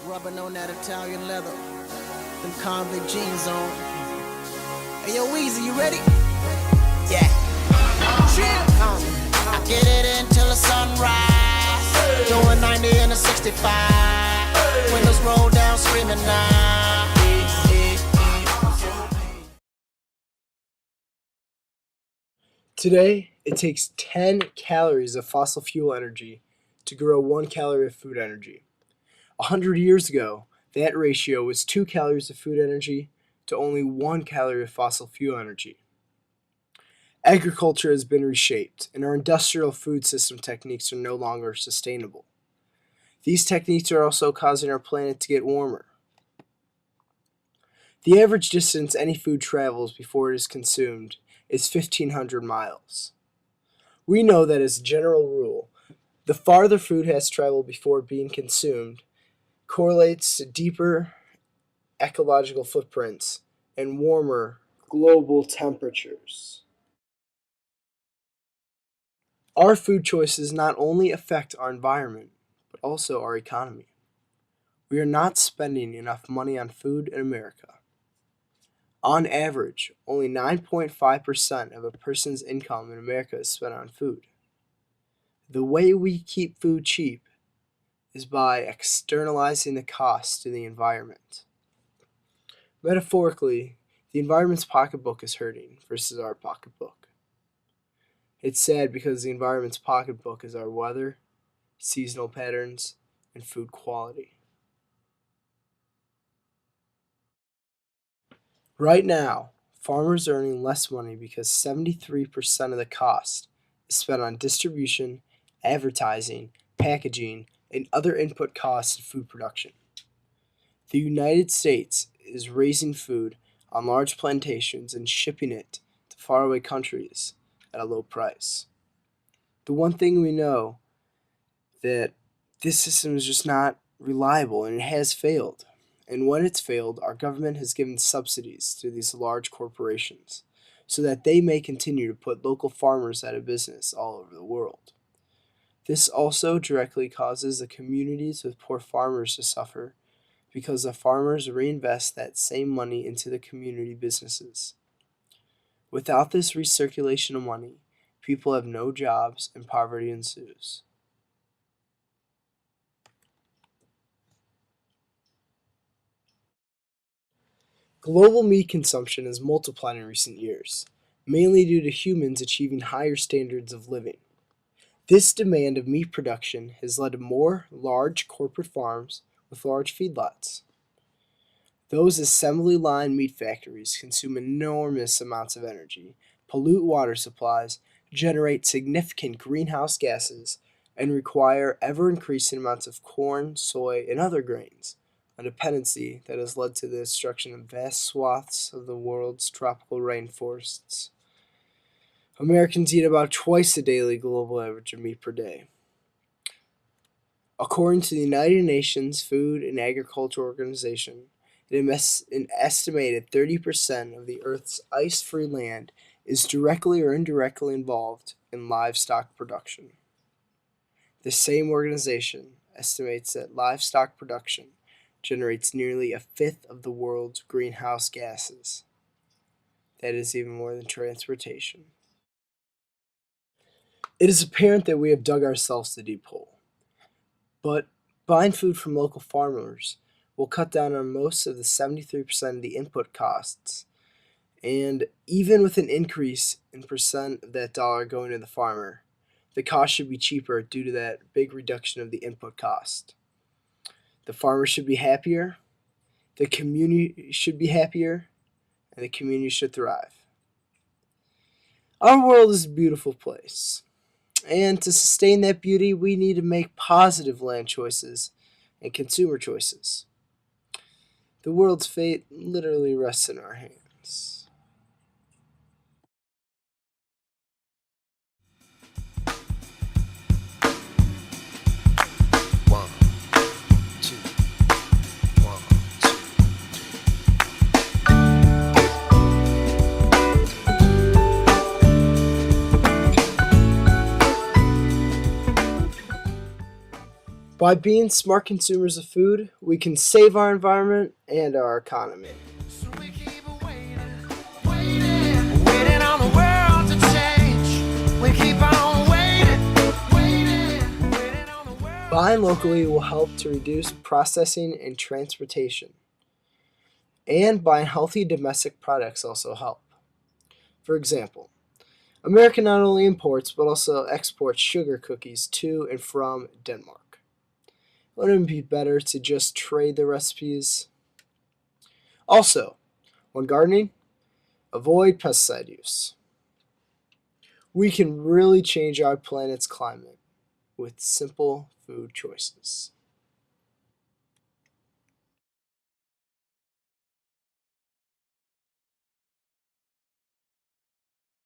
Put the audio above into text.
Rubbing on that Italian leather, them convict jeans on. Hey yo, Weezy, you ready? Yeah. I get it until the sunrise. Doing 90 in a 65. Windows roll down, screaming now. Today, it takes 10 calories of fossil fuel energy to grow 1 calorie of food energy. 100 years ago, that ratio was 2 calories of food energy to only 1 calorie of fossil fuel energy. Agriculture has been reshaped, and our industrial food system techniques are no longer sustainable. These techniques are also causing our planet to get warmer. The average distance any food travels before it is consumed is 1,500 miles. We know that as a general rule, the farther food has traveled before being consumed correlates to deeper ecological footprints and warmer global temperatures. Our food choices not only affect our environment, but also our economy. We are not spending enough money on food in America. On average, only 9.5% of a person's income in America is spent on food. The way we keep food cheap is by externalizing the cost to the environment. Metaphorically, the environment's pocketbook is hurting versus our pocketbook. It's sad because the environment's pocketbook is our weather, seasonal patterns, and food quality. Right now, farmers are earning less money because 73% of the cost is spent on distribution, advertising, packaging, and other input costs of food production. The United States is raising food on large plantations and shipping it to faraway countries at a low price. The one thing we know that this system is just not reliable, and it has failed. And when it's failed, our government has given subsidies to these large corporations so that they may continue to put local farmers out of business all over the world. This also directly causes the communities with poor farmers to suffer because the farmers reinvest that same money into the community businesses. Without this recirculation of money, people have no jobs and poverty ensues. Global meat consumption has multiplied in recent years, mainly due to humans achieving higher standards of living. This demand of meat production has led to more large corporate farms with large feedlots. Those assembly line meat factories consume enormous amounts of energy, pollute water supplies, generate significant greenhouse gases, and require ever-increasing amounts of corn, soy, and other grains, a dependency that has led to the destruction of vast swaths of the world's tropical rainforests. Americans eat about twice the daily global average of meat per day. According to the United Nations Food and Agriculture Organization, an estimated 30% of the Earth's ice-free land is directly or indirectly involved in livestock production. The same organization estimates that livestock production generates nearly a fifth of the world's greenhouse gases. That is even more than transportation. It is apparent that we have dug ourselves a deep hole. But buying food from local farmers will cut down on most of the 73% of the input costs. And even with an increase in percent of that dollar going to the farmer, the cost should be cheaper due to that big reduction of the input cost. The farmer should be happier, the community should be happier, and the community should thrive. Our world is a beautiful place, and to sustain that beauty, we need to make positive land choices and consumer choices. The world's fate literally rests in our hands. By being smart consumers of food, we can save our environment and our economy. So we keep waiting on the world to change. We keep on waiting on the world. Buying locally will help to reduce processing and transportation. And buying healthy domestic products also help. For example, America not only imports but also exports sugar cookies to and from Denmark. Wouldn't it be better to just trade the recipes? Also, when gardening, avoid pesticide use. We can really change our planet's climate with simple food choices.